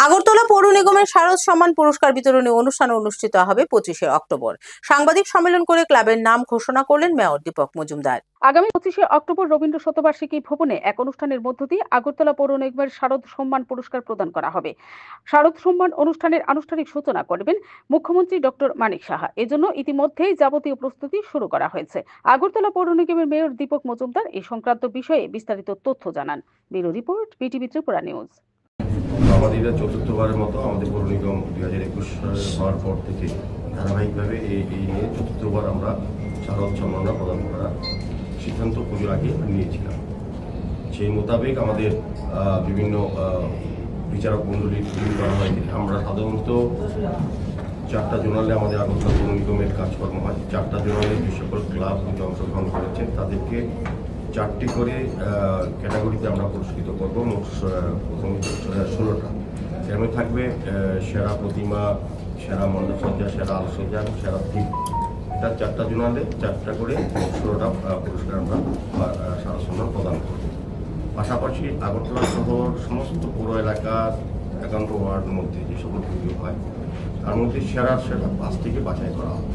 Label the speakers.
Speaker 1: আগরতলা পৌর নিগমের শারদ সম্মান পুরস্কার বিতরণী অনুষ্ঠান অনুষ্ঠিত হবে 25শে অক্টোবর। সাংবাদিক সম্মেলন করে ক্লাবের নাম ঘোষণা করলেন মেয়র দীপক মজুমদার।
Speaker 2: আগামী 25শে অক্টোবর রবীন্দ্র শতবার্ষিকী ভবনে এক অনুষ্ঠানের মধ্য দিয়ে আগরতলা পৌর নিগমের শারদ সম্মান পুরস্কার প্রদান করা হবে। শারদ সম্মান অনুষ্ঠানের আনুষ্ঠানিক সূচনা করবেন মুখ্যমন্ত্রী ডক্টর মানিক সাহা। এজন্য ইতিমধ্যেই যাবতীয় প্রস্তুতি শুরু করা হয়েছে। আগরতলা পৌর নিগমের মেয়র দীপক মজুমদার এই সংক্রান্ত বিষয়ে বিস্তারিত তথ্য জানান। Bureau report, BTV Tripura news.
Speaker 3: আমাদের চতুর্থবারের মতো আমাদের পৌর নিগম 2021 সালে হওয়ার পর থেকে ধারাবাহিকভাবে এই নিয়ে চতুর্থবার আমরা শারদ সম্মাননা প্রদান করার সিদ্ধান্ত পুজোর আগে নিয়েছিলাম। সেই মোতাবেক আমাদের বিভিন্ন বিচারক মণ্ডলী তৈরি করা হয়। আমরা সাধারণত 4টা জোনালে আমাদের আগরতলা পৌর নিগমের কাজকর্ম হয়। 4টা জোনালে যে সকল ক্লাব অংশগ্রহণ করেছেন তাদেরকে 4টি করে ক্যাটাগরিতে আমরা পুরস্কৃত করব। মোট প্রথমে 16টা। এর মধ্যে থাকবে সেরা প্রতিমা, সেরা মণ্ডপসজ্জা, সেরা আলোকসজ্জা এবং সেরা থিম। এটা 4টা জোনালে 4টা করে 16টা পুরস্কার আমরা শারদ সম্মান প্রদান করব। পাশাপাশি আগরতলা শহর সমস্ত পৌর এলাকার 51 ওয়ার্ডের মধ্যে যে সকল পুজো হয় তার মধ্যে সেরা 5টিকে বাছাই করা হবে।